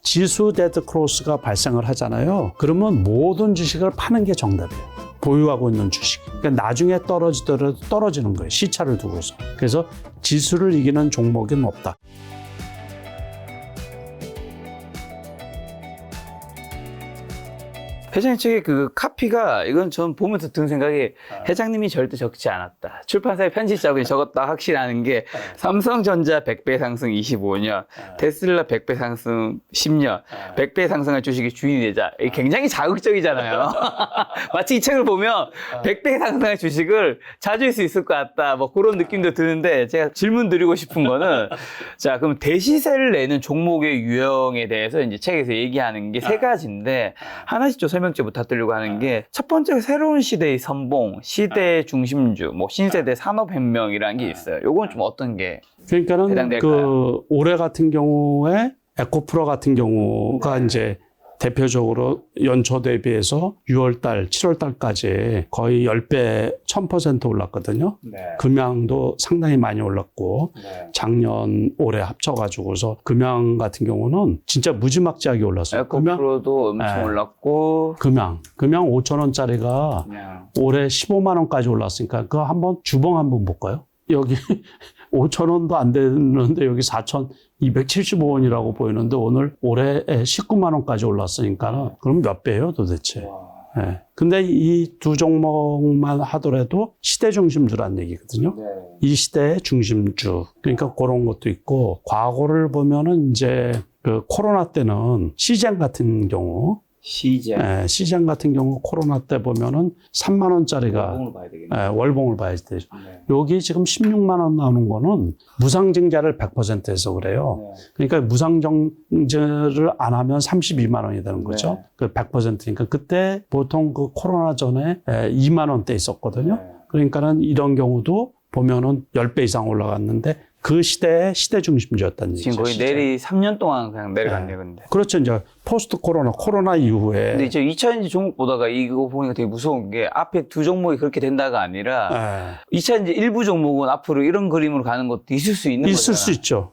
지수 데드 크로스가 발생을 하잖아요. 그러면 모든 주식을 파는 게 정답이에요. 보유하고 있는 주식. 그러니까 나중에 떨어지더라도 떨어지는 거예요. 시차를 두고서. 그래서 지수를 이기는 종목은 없다. 회장님 책의 그 카피가 이건 전 보면서 든 생각이 회장님이 절대 적지 않았다. 출판사의 편집자분이 적었다 확실하는 게 삼성전자 100배 상승 25년, 테슬라 100배 상승 10년, 100배 상승할 주식의 주인이 되자. 이게 굉장히 자극적이잖아요. 마치 이 책을 보면 100배 상승할 주식을 찾을 수 있을 것 같다. 뭐 그런 느낌도 드는데 제가 질문 드리고 싶은 거는 자, 그럼 대시세를 내는 종목의 유형에 대해서 이제 책에서 얘기하는 게 세 가지인데 하나씩 좀 설명 좀 부탁드리려고 하는 게 첫 번째 새로운 시대의 선봉, 시대의 중심주, 뭐 신세대 산업혁명이라는 게 있어요. 요건 좀 어떤 게 그러니까는 해당될까요? 그 올해 같은 경우에 에코프로 같은 경우가 이제 대표적으로 연초 대비해서 6월달, 7월달까지 거의 10배, 1000% 올랐거든요. 금양도 상당히 많이 올랐고 작년, 올해 합쳐가지고서 금양 같은 경우는 진짜 무지막지하게 올랐어요. 에코프로도 엄청 올랐고 금양 5,000원짜리가 올해 15만 원까지 올랐으니까 그거 한번 주봉 한번 볼까요? 여기 5,000원도 안 되는데 여기 4,275원이라고 보이는데 오늘 올해 19만 원까지 올랐으니까 그럼 몇 배예요 도대체? 네. 근데 이 두 종목만 하더라도 시대 중심주란 얘기거든요. 이 시대의 중심주. 그러니까 그런 것도 있고 과거를 보면은 이제 그 코로나 때는 시장 같은 경우 시장. 시장 같은 경우 코로나 때 보면은 3만 원짜리가 월봉을 봐야 되겠네요. 월봉을 봐야 되죠. 여기 지금 16만 원 나오는 거는 무상증자를 100% 해서 그래요. 그러니까 무상증자를 안 하면 32만 원이 되는 거죠. 그 100%니까 그때 보통 그 코로나 전에 2만 원대 있었거든요. 그러니까는 이런 경우도 보면은 10배 이상 올라갔는데 그 시대의 시대 중심주였다는 얘기죠. 지금 거의 내리 3년 동안 그냥 내려갔네요, 근데. 그렇죠. 이제 포스트 코로나 이후에. 근데 이제 2차전지 종목 보다가 이거 보니까 되게 무서운 게 앞에 두 종목이 그렇게 된다가 아니라 2차전지 일부 종목은 앞으로 이런 그림으로 가는 것도 있을 수 있는 있을 거잖아요. 수 있죠.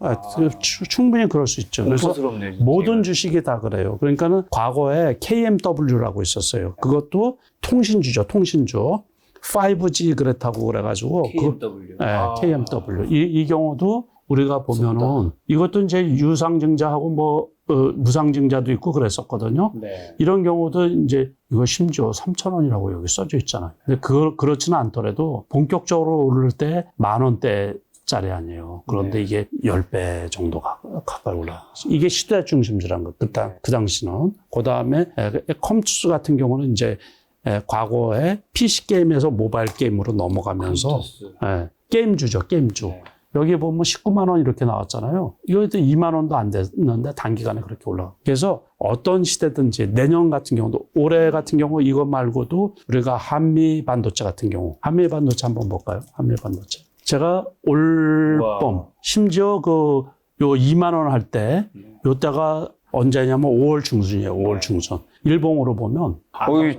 충분히 그럴 수 있죠. 그래서 공포스럽네요, 진짜. 모든 주식이 다 그래요. 그러니까는 과거에 KMW라고 있었어요. 그것도 통신주죠, 통신주. 5G 그랬다고 그래가지고 KMW. KMW 이 경우도 우리가 보면은 이것도 이제 유상증자하고 뭐 무상증자도 있고 그랬었거든요. 이런 경우도 이제 이거 심지어 3,000원이라고 여기 써져 있잖아요. 근데 그렇지는 않더라도 본격적으로 오를 때 10,000원대 짜리 아니에요. 그런데 이게 10배 정도가 가까이 올라갔어요. 이게 시대 중심주란 거. 그 당시는. 그 다음에 컴투스 같은 경우는 이제 과거에 PC 게임에서 모바일 게임으로 넘어가면서 게임주죠, 게임주. 여기 보면 19만 원 이렇게 나왔잖아요. 이것도 2만 원도 안 됐는데 단기간에 그렇게 올라가. 그래서 어떤 시대든지 내년 같은 경우도 올해 같은 경우 이거 말고도 우리가 한미 반도체 같은 경우 한미 반도체 한번 볼까요? 한미 반도체. 제가 올봄 심지어 요 2만 원 할 때 요때가 언제냐면 5월 중순이에요. 5월 중순. 일봉으로 보면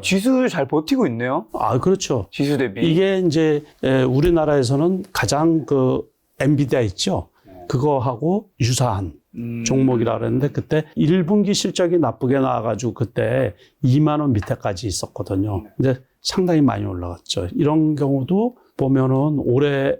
지수 잘 버티고 있네요. 그렇죠. 지수 대비. 이게 이제 우리나라에서는 가장 그 엔비디아 있죠. 그거하고 유사한 종목이라 그랬는데 그때 1분기 실적이 나쁘게 나와가지고 그때 2만 원 밑에까지 있었거든요. 근데 상당히 많이 올라갔죠. 이런 경우도 보면은 올해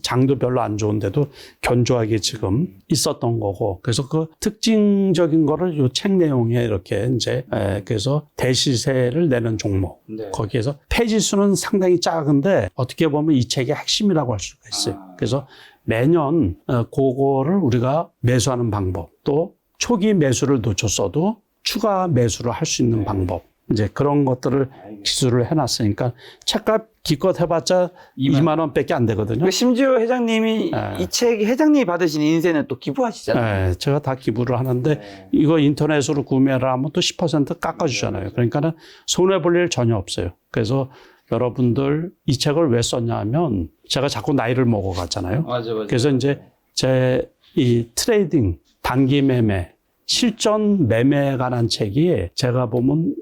장도 별로 안 좋은데도 견조하게 지금 있었던 거고 그래서 그 특징적인 거를 요 책 내용에 이렇게 이제 그래서 대시세를 내는 종목 거기에서 폐지수는 상당히 작은데 어떻게 보면 이 책의 핵심이라고 할 수가 있어요. 그래서 매년 그거를 우리가 매수하는 방법 또 초기 매수를 놓쳤어도 추가 매수를 할 수 있는 방법 이제 그런 것들을 기술을 해놨으니까 책값 기껏 해봤자 2만 원밖에 안 되거든요. 심지어 회장님이 이 책이 회장님이 받으신 인쇄는 또 기부하시잖아요. 제가 다 기부를 하는데 이거 인터넷으로 구매를 하면 또 10% 깎아주잖아요. 그러니까는 손해볼 일 전혀 없어요. 그래서 여러분들 이 책을 왜 썼냐 하면 제가 자꾸 나이를 먹어갔잖아요. 맞아. 그래서 이제 제 이 트레이딩, 단기 매매, 실전 매매에 관한 책이 제가 보면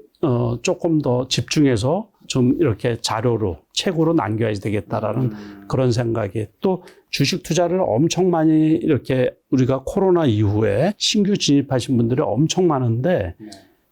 조금 더 집중해서 좀 이렇게 자료로 책으로 남겨야 되겠다라는 그런 생각이 또 주식 투자를 엄청 많이 이렇게 우리가 코로나 이후에 신규 진입하신 분들이 엄청 많은데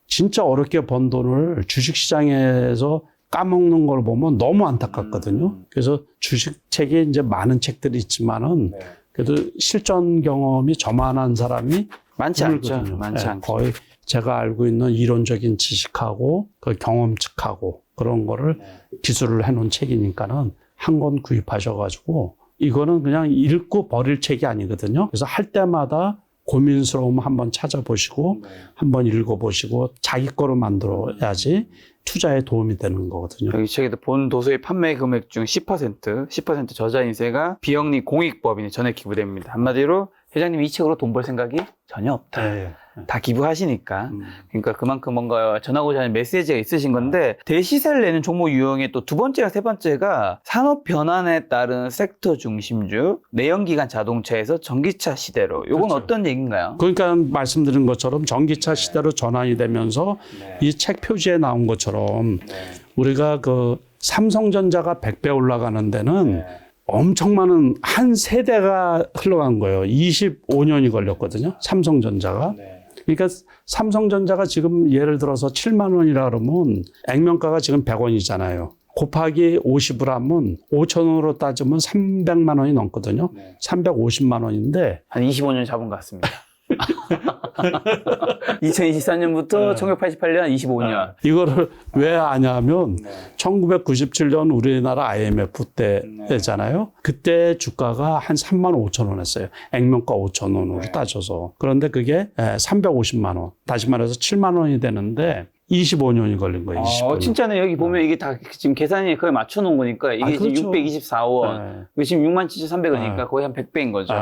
진짜 어렵게 번 돈을 주식시장에서 까먹는 걸 보면 너무 안타깝거든요. 그래서 주식책에 이제 많은 책들이 있지만은 그래도 실전 경험이 저만한 사람이 많지 않죠. 드물거든요. 많지 예, 않죠. 거의 제가 알고 있는 이론적인 지식하고 그 경험칙하고 그런 거를 기술을 해놓은 책이니까는 한 권 구입하셔가지고 이거는 그냥 읽고 버릴 책이 아니거든요. 그래서 할 때마다 고민스러우면 한번 찾아보시고 한번 읽어보시고 자기 거로 만들어야지 투자에 도움이 되는 거거든요. 여기 책에도 본 도서의 판매 금액 중 10% 저자 인세가 비영리 공익법인에 전액 기부됩니다. 한마디로 회장님이 이 책으로 돈 벌 생각이 전혀 없다. 네. 다 기부하시니까. 그러니까 그만큼 뭔가 전하고자 하는 메시지가 있으신 건데 대시세를 내는 종목 유형의 또 두 번째와 세 번째가 산업 변환에 따른 섹터 중심주, 내연기관 자동차에서 전기차 시대로. 이건 그렇죠. 어떤 얘기인가요? 그러니까 말씀드린 것처럼 전기차 시대로 전환이 되면서 이 책 표지에 나온 것처럼 우리가 그 삼성전자가 100배 올라가는 데는 엄청 많은 한 세대가 흘러간 거예요. 25년이 걸렸거든요. 삼성전자가. 그러니까 삼성전자가 지금 예를 들어서 7만 원이라 그러면 액면가가 지금 100원이잖아요. 곱하기 50을 하면 5,000원으로 따지면 300만 원이 넘거든요. 350만 원인데 한 25년 잡은 것 같습니다. 2024년부터 1988년 25년. 이거를 왜 아냐면 1997년 우리나라 IMF 때잖아요. 그때 주가가 한 3만 5천 원 했어요. 액면가 5천 원으로 따져서. 그런데 그게 350만 원. 다시 말해서 7만 원이 되는데 25년이 걸린 거예요. 25년. 진짜는 여기 보면 이게 다 지금 계산이 거의 맞춰 놓은 거니까 이게 그렇죠. 지금 624원. 이게 지금 67,300원이니까 거의 한 100배인 거죠.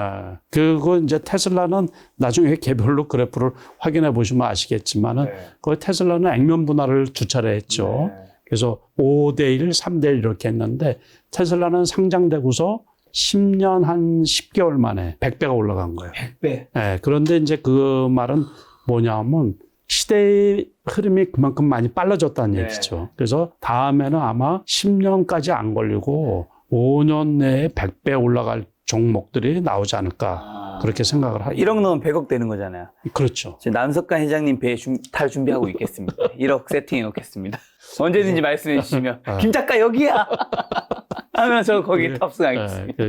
그리고 이제 테슬라는 나중에 개별로 그래프를 확인해 보시면 아시겠지만은 그 테슬라는 액면 분할을 두 차례 했죠. 그래서 5대1, 3대1 이렇게 했는데 테슬라는 상장되고서 10년 한 10개월 만에 100배가 올라간 거예요. 100배. 네, 그런데 이제 그 말은 뭐냐면 시대의 흐름이 그만큼 많이 빨라졌다는 얘기죠. 그래서 다음에는 아마 10년까지 안 걸리고 5년 내에 100배 올라갈 종목들이 나오지 않을까 그렇게 생각을 하죠. 1억 넣으면 100억 되는 거잖아요. 그렇죠. 지금 남석관 회장님 배에 탈 준비하고 있겠습니다. 1억 세팅해 놓겠습니다. 언제든지 말씀해 주시면 김 작가 여기야 하면서 거기 탑승하겠습니다.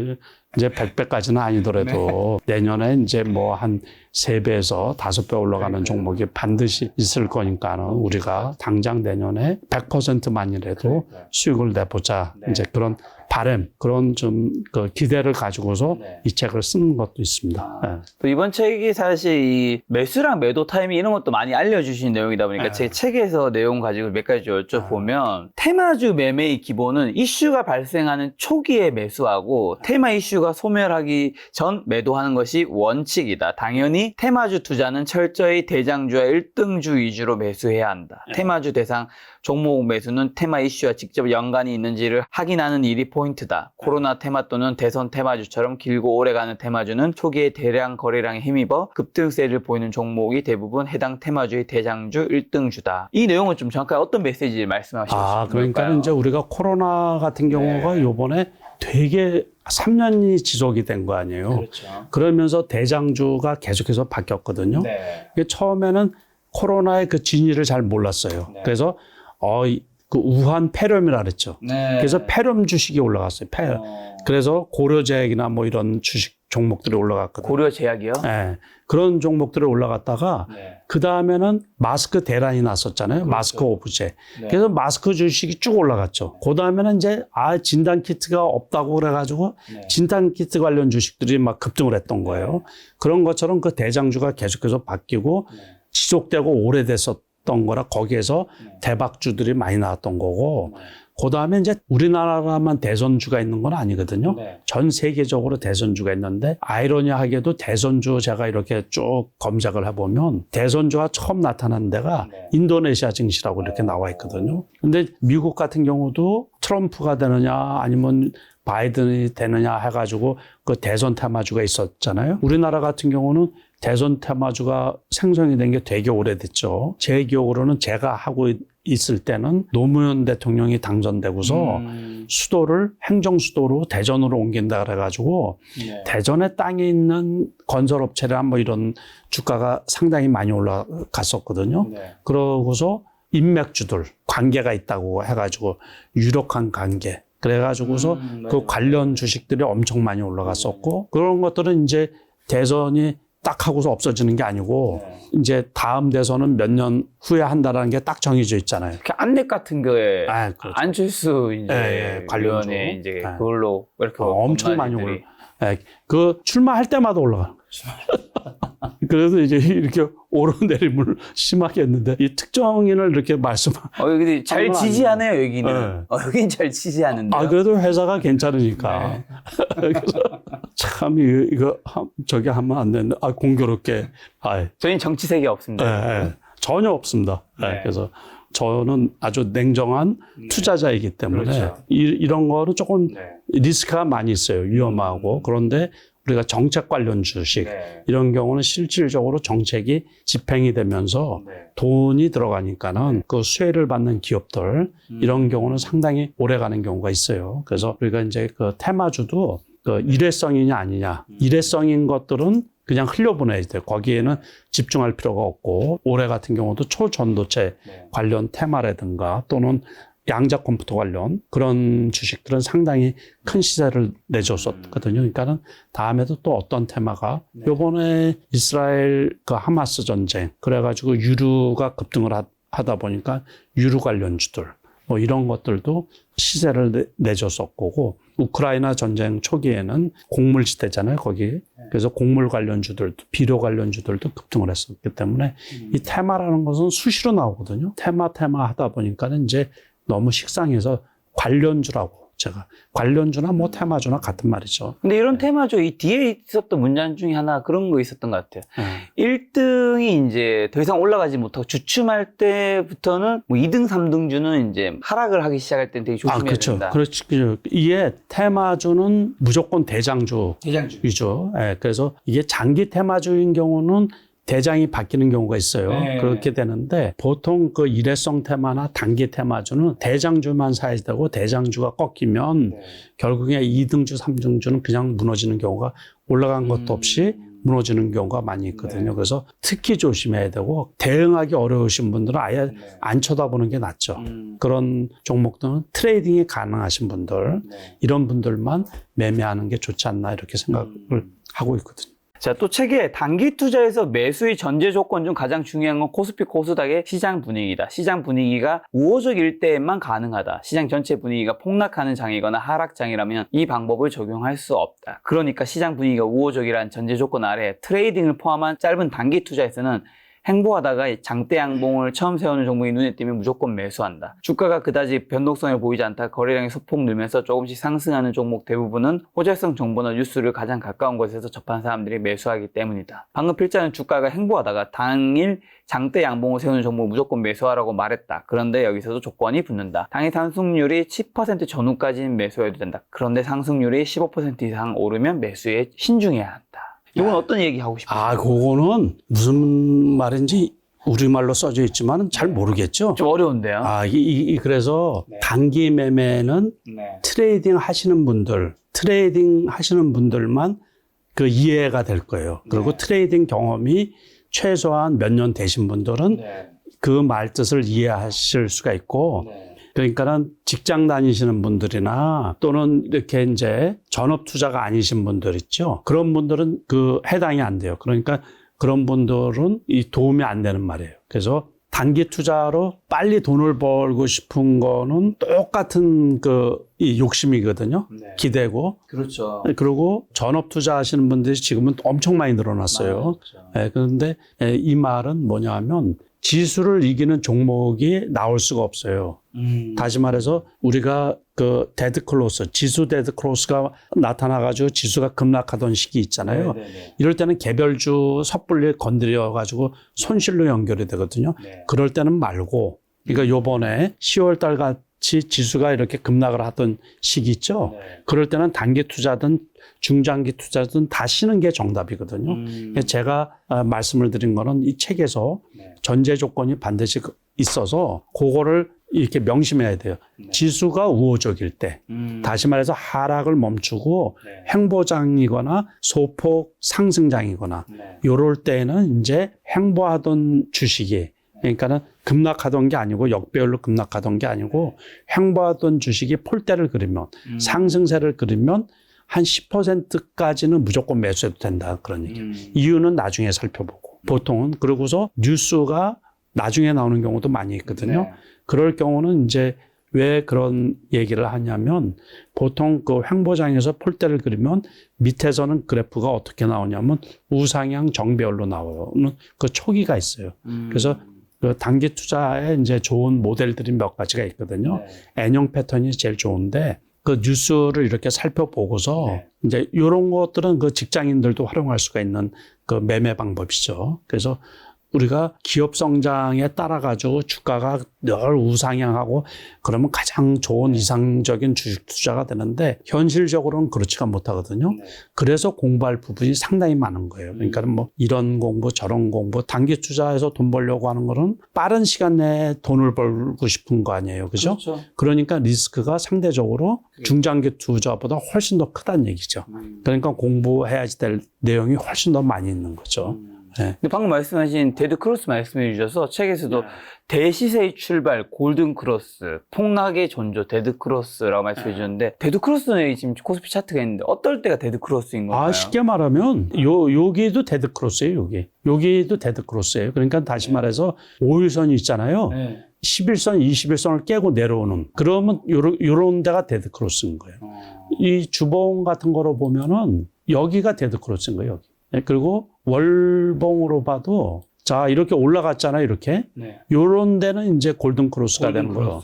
이제 100배까지는 아니더라도 내년에 이제 뭐 한 3배에서 5배 올라가는 종목이 반드시 있을 거니까는 우리가 당장 내년에 100%만이라도 수익을 내보자. 이제 그런 바람, 그런 좀 그 기대를 가지고서 이 책을 쓰는 것도 있습니다. 또 이번 책이 사실 이 매수랑 매도 타이밍 이런 것도 많이 알려주신 내용이다 보니까 제 책에서 내용 가지고 몇 가지 여쭤보면 테마주 매매의 기본은 이슈가 발생하는 초기에 매수하고 테마 이슈가 소멸하기 전 매도하는 것이 원칙이다. 당연히 테마주 투자는 철저히 대장주와 1등주 위주로 매수해야 한다. 테마주 대상 종목 매수는 테마 이슈와 직접 연관이 있는지를 확인하는 일이 포인트다. 코로나 테마 또는 대선 테마주처럼 길고 오래가는 테마주는 초기에 대량 거래량에 힘입어 급등세를 보이는 종목이 대부분 해당 테마주의 대장주 1등주다. 이 내용은 좀 정확하게 어떤 메시지를 말씀하시고 싶은가요? 그러니까 이제 우리가 코로나 같은 경우가 요번에 되게 3년이 지속이 된 거 아니에요. 그렇죠. 그러면서 대장주가 계속해서 바뀌었거든요. 처음에는 코로나의 그 진위를 잘 몰랐어요. 그래서 그 우한 폐렴이라 그랬죠. 그래서 폐렴 주식이 올라갔어요. 그래서 고려제약이나 뭐 이런 주식 종목들이 올라갔거든요. 고려제약이요? 네. 그런 종목들이 올라갔다가 그 다음에는 마스크 대란이 났었잖아요. 그렇죠. 마스크 오브제. 그래서 마스크 주식이 쭉 올라갔죠. 그 다음에는 이제 진단 키트가 없다고 그래가지고 진단 키트 관련 주식들이 막 급등을 했던 거예요. 그런 것처럼 그 대장주가 계속해서 바뀌고 지속되고 오래됐었던 거라 거기에서 대박주들이 많이 나왔던 거고 그 다음에 이제 우리나라만 대선주가 있는 건 아니거든요. 전 세계적으로 대선주가 있는데 아이러니하게도 대선주 제가 이렇게 쭉 검색을 해보면 대선주가 처음 나타난 데가 인도네시아 증시라고 이렇게 나와 있거든요. 근데 미국 같은 경우도 트럼프가 되느냐 아니면 바이든이 되느냐 해가지고 그 대선 테마주가 있었잖아요. 우리나라 같은 경우는 대선 테마주가 생성이 된 게 되게 오래됐죠. 제 기억으로는 제가 하고 있을 때는 노무현 대통령이 당선되고서 수도를 행정수도로 대전으로 옮긴다 그래가지고 네. 대전에 땅에 있는 건설업체랑 뭐 이런 주가가 상당히 많이 올라갔었거든요. 네. 그러고서 인맥주들 관계가 있다고 해가지고 유력한 관계 그래가지고서 그 관련 주식들이 엄청 많이 올라갔었고 그런 것들은 이제 대선이 딱 하고서 없어지는 게 아니고 이제 다음 대선은 몇 년 후에 한다라는 게 딱 정해져 있잖아요. 이렇게 안내 같은 거에 아, 그렇죠. 안철수 이제 예, 관련주. 위원회 이제 예. 그걸로 이렇게 엄청 많이 엄마들이 예, 그 출마할 때마다 올라가는 거죠. 그래서 이제 이렇게 오르내림을 심하게 했는데 이 특정인을 이렇게 근데 잘 건 지지하네요 여기는. 네. 여긴 잘 지지하는데. 그래도 회사가 괜찮으니까. 그래서 참 이거 저기 하면 안 되는데 공교롭게 저희는 정치색이 없습니다. 전혀 없습니다. 네. 그래서 저는 아주 냉정한 투자자이기 때문에 그렇죠. 이런 거는 조금 네. 리스크가 많이 있어요. 위험하고. 그런데 우리가 정책 관련 주식 네. 이런 경우는 실질적으로 정책이 집행이 되면서 네. 돈이 들어가니까는 그 수혜를 받는 기업들 이런 경우는 상당히 오래 가는 경우가 있어요. 그래서 우리가 이제 그 테마주도 그 일회성이냐 아니냐. 일회성인 것들은 그냥 흘려보내야 돼요. 거기에는 집중할 필요가 없고 올해 같은 경우도 초전도체 네. 관련 테마라든가 또는 양자 컴퓨터 관련 그런 주식들은 상당히 큰 시세를 내줬었거든요. 그러니까는 다음에도 또 어떤 테마가 요번에 이스라엘 그 하마스 전쟁 그래가지고 유류가 급등을 하다 보니까 유류 관련주들 뭐 이런 것들도 시세를 내줬었고 우크라이나 전쟁 초기에는 곡물지대잖아요. 거기. 그래서 곡물 관련주들도 비료 관련주들도 급등을 했었기 때문에 이 테마라는 것은 수시로 나오거든요. 테마 하다 보니까는 이제 너무 식상해서 관련주라고 제가 관련주나 뭐 테마주나 같은 말이죠. 근데 이런 테마죠. 이 뒤에 있었던 문장 중에 하나 그런 거 있었던 것 같아요. 1등이 이제 더 이상 올라가지 못하고 주춤할 때부터는 뭐 2등, 3등주는 이제 하락을 하기 시작할 때는 되게 조심해야 그렇죠. 된다. 그렇죠. 이게 테마주는 무조건 대장주 대장주. 위주. 그래서 이게 장기 테마주인 경우는 대장이 바뀌는 경우가 있어요. 네. 그렇게 되는데 보통 그 일회성 테마나 단기 테마주는 대장주만 사야 되고 대장주가 꺾이면 네. 결국에 2등주, 3등주는 그냥 무너지는 경우가 올라간 것도 없이 무너지는 경우가 많이 있거든요. 네. 그래서 특히 조심해야 되고 대응하기 어려우신 분들은 아예 안 쳐다보는 게 낫죠. 그런 종목들은 트레이딩이 가능하신 분들 네. 이런 분들만 매매하는 게 좋지 않나 이렇게 생각을 하고 있거든요. 자, 또 책에 단기 투자에서 매수의 전제 조건 중 가장 중요한 건 코스피 코스닥의 시장 분위기다. 시장 분위기가 우호적일 때에만 가능하다. 시장 전체 분위기가 폭락하는 장이거나 하락장이라면 이 방법을 적용할 수 없다. 그러니까 시장 분위기가 우호적이라는 전제 조건 아래 트레이딩을 포함한 짧은 단기 투자에서는 행보하다가 장대 양봉을 처음 세우는 종목이 눈에 띄면 무조건 매수한다. 주가가 그다지 변동성을 보이지 않다. 거래량이 소폭 늘면서 조금씩 상승하는 종목 대부분은 호재성 정보나 뉴스를 가장 가까운 곳에서 접한 사람들이 매수하기 때문이다. 방금 필자는 주가가 행보하다가 당일 장대 양봉을 세우는 종목을 무조건 매수하라고 말했다. 그런데 여기서도 조건이 붙는다. 당일 상승률이 10% 전후까지는 매수해도 된다. 그런데 상승률이 15% 이상 오르면 매수에 신중해야 한다. 이건 어떤 얘기 하고 싶어요? 그거는 무슨 말인지 우리말로 써져 있지만 잘 모르겠죠. 좀 어려운데요. 그래서 네. 단기 매매는 네. 트레이딩 하시는 분들만 그 이해가 될 거예요. 그리고 네. 트레이딩 경험이 최소한 몇 년 되신 분들은 네. 그 말 뜻을 이해하실 수가 있고 네. 그러니까는 직장 다니시는 분들이나 또는 이렇게 이제 전업 투자가 아니신 분들 있죠. 그런 분들은 그 해당이 안 돼요. 그러니까 그런 분들은 이 도움이 안 되는 말이에요. 그래서 단기 투자로 빨리 돈을 벌고 싶은 거는 똑같은 이 욕심이거든요. 네. 기대고. 그렇죠. 그리고 전업 투자하시는 분들이 지금은 엄청 많이 늘어났어요. 맞죠. 그런데 이 말은 뭐냐 하면 지수를 이기는 종목이 나올 수가 없어요. 다시 말해서 우리가 그 지수 데드 크로스가 나타나가지고 지수가 급락하던 시기 있잖아요. 네네네. 이럴 때는 개별주 섣불리 건드려가지고 손실로 연결이 되거든요. 네. 그럴 때는 말고, 그러니까 요번에 10월 달 같이 같이 지수가 이렇게 급락을 하던 시기 있죠. 그럴 때는 단기 투자든 중장기 투자든 다 쉬는 게 정답이거든요. 제가 말씀을 드린 거는 이 책에서 전제 조건이 반드시 있어서 그거를 이렇게 명심해야 돼요. 지수가 우호적일 때, 다시 말해서 하락을 멈추고 횡보장이거나 소폭 상승장이거나 요럴 때는 이제 횡보하던 주식이, 그러니까는 급락하던 게 아니고 역배열로 급락하던 게 아니고 횡보하던 주식이 폴대를 그리면 상승세를 그리면 한 10%까지는 무조건 매수해도 된다, 그런 얘기예요. 이유는 나중에 살펴보고 보통은. 그러고서 뉴스가 나중에 나오는 경우도 많이 있거든요. 그럴 경우는 이제 왜 그런 얘기를 하냐면 보통 그 횡보장에서 폴대를 그리면 밑에서는 그래프가 어떻게 나오냐면 우상향 정배열로 나오는 그 초기가 있어요. 그래서 그 단기 투자에 이제 좋은 모델들이 몇 가지가 있거든요. N형 패턴이 제일 좋은데 그 뉴스를 이렇게 살펴보고서 이제 이런 것들은 그 직장인들도 활용할 수가 있는 그 매매 방법이죠. 그래서 우리가 기업 성장에 따라 가지고 주가가 늘 우상향하고 그러면 가장 좋은 이상적인 주식 투자가 되는데 현실적으로는 그렇지가 못하거든요. 그래서 공부할 부분이 상당히 많은 거예요. 그러니까 뭐 이런 공부 저런 공부, 단기 투자해서 돈 벌려고 하는 거는 빠른 시간 내에 돈을 벌고 싶은 거 아니에요. 그죠? 그렇죠. 그러니까 리스크가 상대적으로 중장기 투자보다 훨씬 더 크다는 얘기죠. 그러니까 공부해야지 될 내용이 훨씬 더 많이 있는 거죠. 근데 방금 말씀하신 데드 크로스 말씀해 주셔서 책에서도 대시세의 출발, 골든 크로스, 폭락의 전조, 데드 크로스라고 말씀해 주셨는데 데드 크로스는 지금 코스피 차트가 있는데 어떨 때가 데드 크로스인 건가요? 쉽게 말하면 여기도 데드 크로스예요. 여기도 데드 크로스예요. 그러니까 다시 말해서 5일선이 있잖아요. 11선, 21선을 깨고 내려오는, 그러면 요런 데가 데드 크로스인 거예요. 이 주봉 같은 거로 보면은 여기가 데드 크로스인 거예요. 여기. 그리고 월봉으로 봐도 자 이렇게 올라갔잖아요. 이렇게 요런 데는 이제 골든 크로스가 되는 거예요.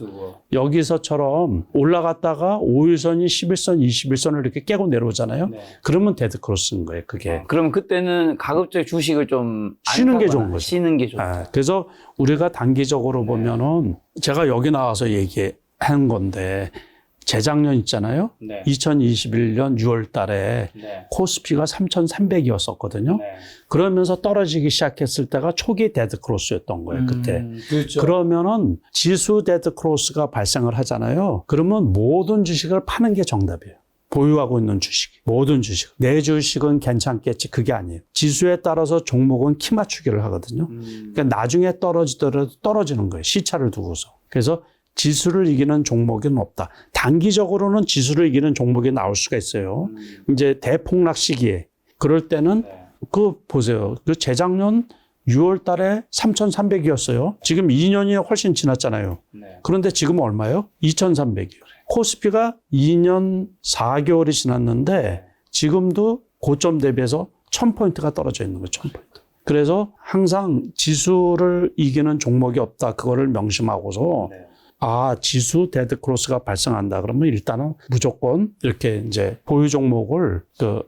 여기서처럼 올라갔다가 5일선이 11선, 21선을 이렇게 깨고 내려오잖아요. 그러면 데드 크로스인 거예요. 그게. 그러면 그때는 가급적 주식을 좀 쉬는 게 좋은 거죠. 쉬는 게 좋다. 그래서 우리가 단기적으로 보면은 제가 여기 나와서 얘기한 건데 재작년 있잖아요. 2021년 6월 달에 코스피가 3,300이었었거든요. 그러면서 떨어지기 시작했을 때가 초기 데드 크로스였던 거예요. 그때. 그렇죠. 그러면은 지수 데드 크로스가 발생을 하잖아요. 그러면 모든 주식을 파는 게 정답이에요. 보유하고 있는 주식, 모든 주식. 내 주식은 괜찮겠지. 그게 아니에요. 지수에 따라서 종목은 키 맞추기를 하거든요. 그러니까 나중에 떨어지더라도 떨어지는 거예요. 시차를 두고서. 그래서 지수를 이기는 종목은 없다. 단기적으로는 지수를 이기는 종목이 나올 수가 있어요. 이제 대폭락 시기에. 그럴 때는 그 보세요. 그 재작년 6월 달에 3,300이었어요. 지금 2년이 훨씬 지났잖아요. 그런데 지금 얼마예요? 2,300이요. 코스피가 2년 4개월이 지났는데 지금도 고점 대비해서 1,000포인트가 떨어져 있는 거예요. 1,000포인트. 그래서 항상 지수를 이기는 종목이 없다. 그거를 명심하고서 지수 데드 크로스가 발생한다. 그러면 일단은 무조건 이렇게 이제 보유 종목을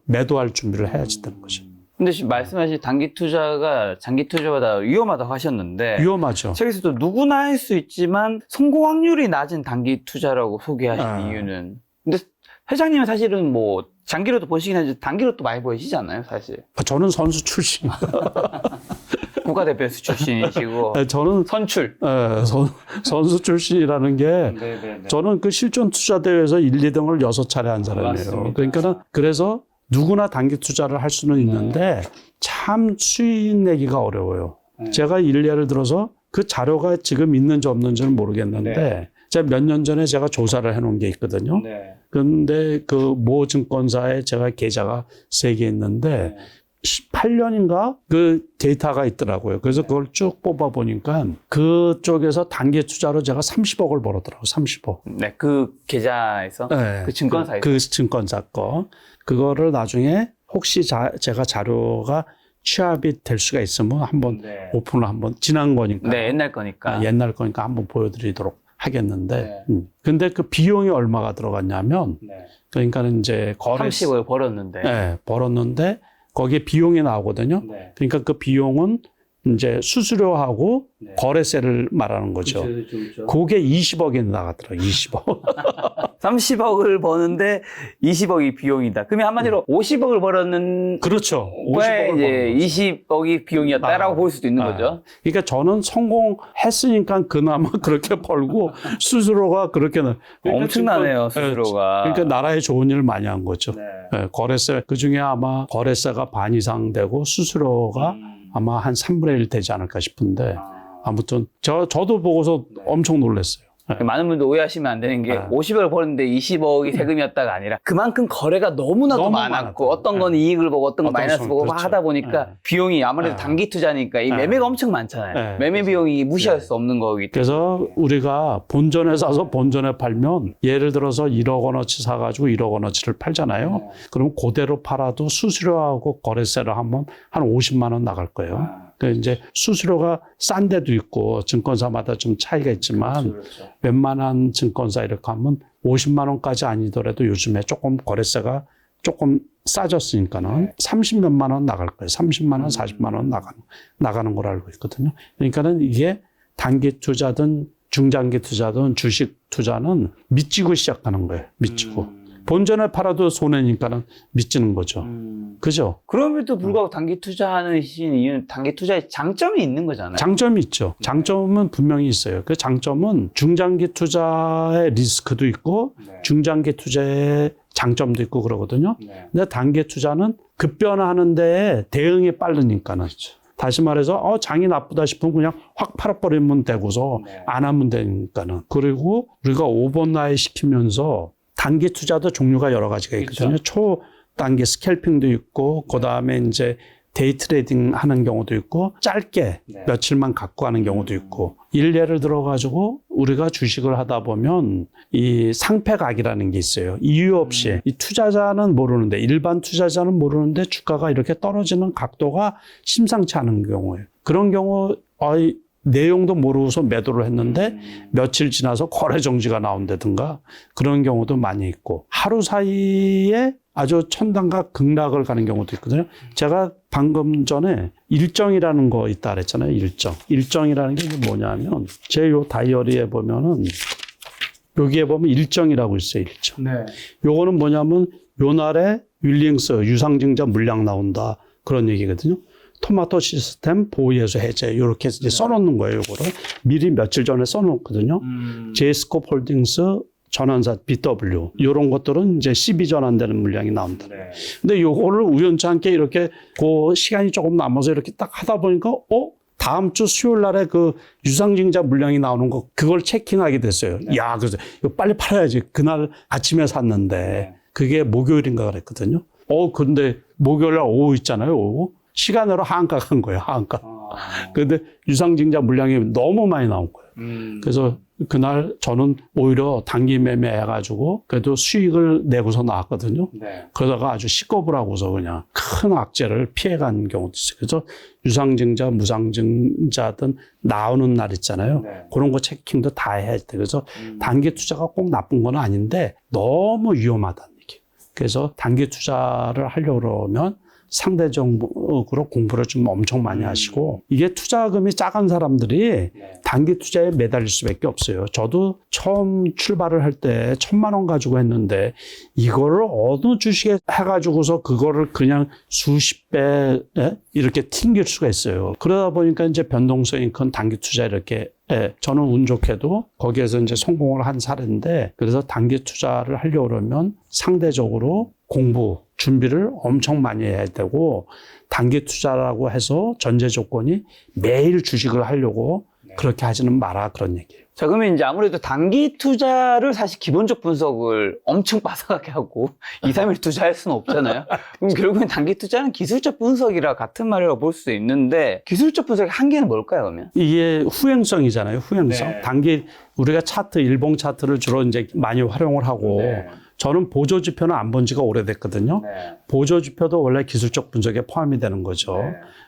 매도할 준비를 해야지 되는 거죠. 근데 지금 말씀하신 단기 투자가 장기 투자보다 위험하다고 하셨는데 위험하죠. 책에서도 누구나 할 수 있지만 성공 확률이 낮은 단기 투자라고 소개하신 이유는. 근데 회장님은 사실은 뭐 장기로도 보시긴 하지만 단기로 또 많이 보이시잖아요, 사실. 저는 선수 출신. 국가대표 출신이시고. 저는 선출. 선수 출신이라는 게 저는 그 실전 투자 대회에서 1, 2등을 6차례 한 사람이에요. 맞습니다. 그러니까는 그래서 누구나 단기 투자를 할 수는 있는데 참 수익 내기가 어려워요. 제가 일례를 들어서 그 자료가 지금 있는지 없는지는 모르겠는데 제가 몇 년 전에 제가 조사를 해놓은 게 있거든요. 그런데 그 모 증권사에 제가 계좌가 3개 있는데 18년인가 그 데이터가 있더라고요. 그래서 그걸 쭉 뽑아보니까 그쪽에서 단기 투자로 제가 30억을 벌었더라고요. 30억. 네, 그 계좌에서? 그 증권사에서? 그 증권사 거. 그거를 나중에 혹시 제가 자료가 취합이 될 수가 있으면 한번 오픈을 한번 지난 거니까. 네, 옛날 거니까. 옛날 거니까 한번 보여드리도록 하겠는데. 근데 그 비용이 얼마가 들어갔냐면 그러니까는 이제 30을 벌었는데. 벌었는데 거기에 비용이 나오거든요. 그러니까 그 비용은 이제 수수료하고 거래세를 말하는 거죠. 그게 20억이 나가더라고요. 20억. 30억을 버는데 20억이 비용이다. 그러면 한마디로 50억을 벌었는 그렇죠. 왜 50억을 이제 20억이 비용이었다라고 볼 수도 있는 거죠. 그러니까 저는 성공했으니까 그나마 그렇게 벌고 수수료가 그렇게 엄청나네요, 수수료가. 그러니까 나라에 좋은 일을 많이 한 거죠. 네, 거래세 그중에 아마 거래세가 반 이상 되고 수수료가 아마 한 3분의 1 되지 않을까 싶은데 아무튼 저도 보고서 엄청 놀랐어요. 많은 분들 오해하시면 안 되는 게 50억을 버는데 20억이 세금이었다가 아니라 그만큼 거래가 너무나도 너무 많았고 많았고. 어떤 건 이익을 보고 어떤 건 마이너스 보고 그렇죠. 하다 보니까 비용이 아무래도 단기 투자니까 이 매매가 엄청 많잖아요. 매매 비용이 무시할 수 없는 거기 때문에. 그래서 우리가 본전에 사서 본전에 팔면 예를 들어서 1억 원어치 사가지고 1억 원어치를 팔잖아요. 그럼 그대로 팔아도 수수료하고 거래세를 하면 한 50만 원 나갈 거예요. 그 이제 수수료가 싼 데도 있고 증권사마다 좀 차이가 있지만 웬만한 증권사 이렇게 하면 50만 원까지 아니더라도 요즘에 조금 거래세가 조금 싸졌으니까는 30몇만 원 나갈 거예요. 30만 원, 40만 원 나가는 걸 알고 있거든요. 그러니까는 이게 단기 투자든 중장기 투자든 주식 투자는 미치고 시작하는 거예요. 미치고. 본전에 팔아도 손해니까는 미치는 거죠. 그죠? 그럼에도 불구하고 단기 투자하는 이유는 단기 투자에 장점이 있는 거잖아요. 장점이 있죠. 장점은 분명히 있어요. 그 장점은 중장기 투자의 리스크도 있고 중장기 투자의 장점도 있고 그러거든요. 근데 단기 투자는 급변하는 데에 대응이 빠르니까는. 다시 말해서 장이 나쁘다 싶으면 그냥 확 팔아버리면 되고서 안 하면 되니까는. 그리고 우리가 오버나잇 시키면서 단기 투자도 종류가 여러 가지가 있거든요. 초 단기 스캘핑도 있고, 그 다음에 이제 데이 트레이딩 하는 경우도 있고, 짧게 며칠만 갖고 가는 경우도 있고, 일례를 들어가지고 우리가 주식을 하다 보면 이 상패각이라는 게 있어요. 이유 없이. 이 투자자는 모르는데, 일반 투자자는 모르는데 주가가 이렇게 떨어지는 각도가 심상치 않은 경우예요. 그런 경우, 내용도 모르고서 매도를 했는데 며칠 지나서 거래 정지가 나온다든가 그런 경우도 많이 있고 하루 사이에 아주 천당과 극락을 가는 경우도 있거든요. 제가 방금 전에 일정이라는 거 있다 그랬잖아요. 일정이라는 게 뭐냐면 제 요 다이어리에 보면은 여기에 보면 일정이라고 있어요. 일정. 요거는 뭐냐면 요 날에 윌링스 유상증자 물량 나온다 그런 얘기거든요. 토마토 시스템 보유예수 해제 이렇게 이제 써놓는 거예요. 요거를 미리 며칠 전에 써놓거든요. 제이스콥 홀딩스 전환사 BW 이런 것들은 이제 12 전환되는 물량이 나온다. 근데 요거를 우연치 않게 이렇게 그 시간이 조금 남아서 이렇게 딱 하다 보니까 다음 주 수요일 날에 그 유상증자 물량이 나오는 거 그걸 체킹하게 됐어요. 야, 그래서 이거 빨리 팔아야지. 그날 아침에 샀는데 그게 목요일인가 그랬거든요. 근데 목요일 날 오후 있잖아요. 오후. 시간으로 하한가 간 거예요, 하한가. 근데 유상증자 물량이 너무 많이 나온 거예요. 그래서 그날 저는 오히려 단기 매매 해가지고 그래도 수익을 내고서 나왔거든요. 그러다가 아주 시겁을 하고서 그냥 큰 악재를 피해간 경우도 있어요. 그래서 유상증자, 무상증자든 나오는 날 있잖아요. 그런 거 체킹도 다 해야 돼. 그래서 단기 투자가 꼭 나쁜 건 아닌데 너무 위험하다는 얘기예요. 그래서 단기 투자를 하려고 그러면 상대적으로 공부를 좀 엄청 많이 하시고 이게 투자금이 작은 사람들이 단기 투자에 매달릴 수밖에 없어요. 저도 처음 출발을 할 때 1,000만 원 가지고 했는데 이거를 어느 주식에 해가지고서 그거를 그냥 수십 배 이렇게 튕길 수가 있어요. 그러다 보니까 이제 변동성이 큰 단기 투자 이렇게 저는 운 좋게도 거기에서 이제 성공을 한 사례인데 그래서 단기 투자를 하려고 그러면 상대적으로 공부, 준비를 엄청 많이 해야 되고 단기 투자라고 해서 전제 조건이 매일 주식을 하려고 그렇게 하지는 마라 그런 얘기예요. 자, 그러면 이제 아무래도 단기 투자를 사실 기본적 분석을 엄청 빠삭하게 하고 2, 3일 투자할 수는 없잖아요. 그럼 결국엔 단기 투자는 기술적 분석이라 같은 말이라고 볼 수도 있는데 기술적 분석의 한계는 뭘까요, 그러면? 이게 후행성이잖아요. 후행성. 단기 우리가 차트, 일봉 차트를 주로 이제 많이 활용을 하고 저는 보조지표는 안 본 지가 오래됐거든요. 보조지표도 원래 기술적 분석에 포함이 되는 거죠.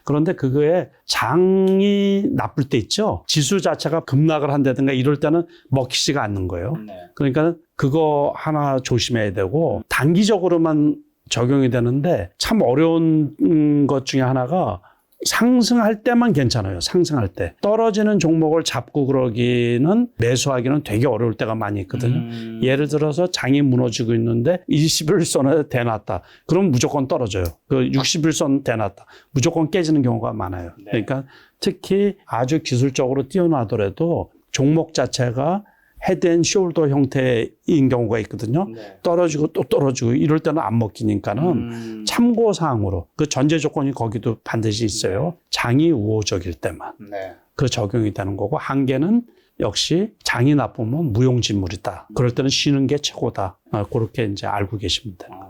그런데 그거에 장이 나쁠 때 있죠. 지수 자체가 급락을 한다든가 이럴 때는 먹히지가 않는 거예요. 그러니까 그거 하나 조심해야 되고 단기적으로만 적용이 되는데 참 어려운 것 중에 하나가 상승할 때만 괜찮아요. 상승할 때. 떨어지는 종목을 잡고 그러기는 매수하기는 되게 어려울 때가 많이 있거든요. 예를 들어서 장이 무너지고 있는데 21선에 대놨다. 그럼 무조건 떨어져요. 그 61선 대놨다. 무조건 깨지는 경우가 많아요. 그러니까 특히 아주 기술적으로 뛰어나더라도 종목 자체가 헤드앤숄더 형태인 경우가 있거든요. 떨어지고 또 떨어지고 이럴 때는 안 먹히니까는 참고사항으로 그 전제 조건이 거기도 반드시 있어요. 장이 우호적일 때만 그 적용이 되는 거고 한계는 역시 장이 나쁘면 무용지물이다. 그럴 때는 쉬는 게 최고다. 그렇게 이제 알고 계시면 돼요.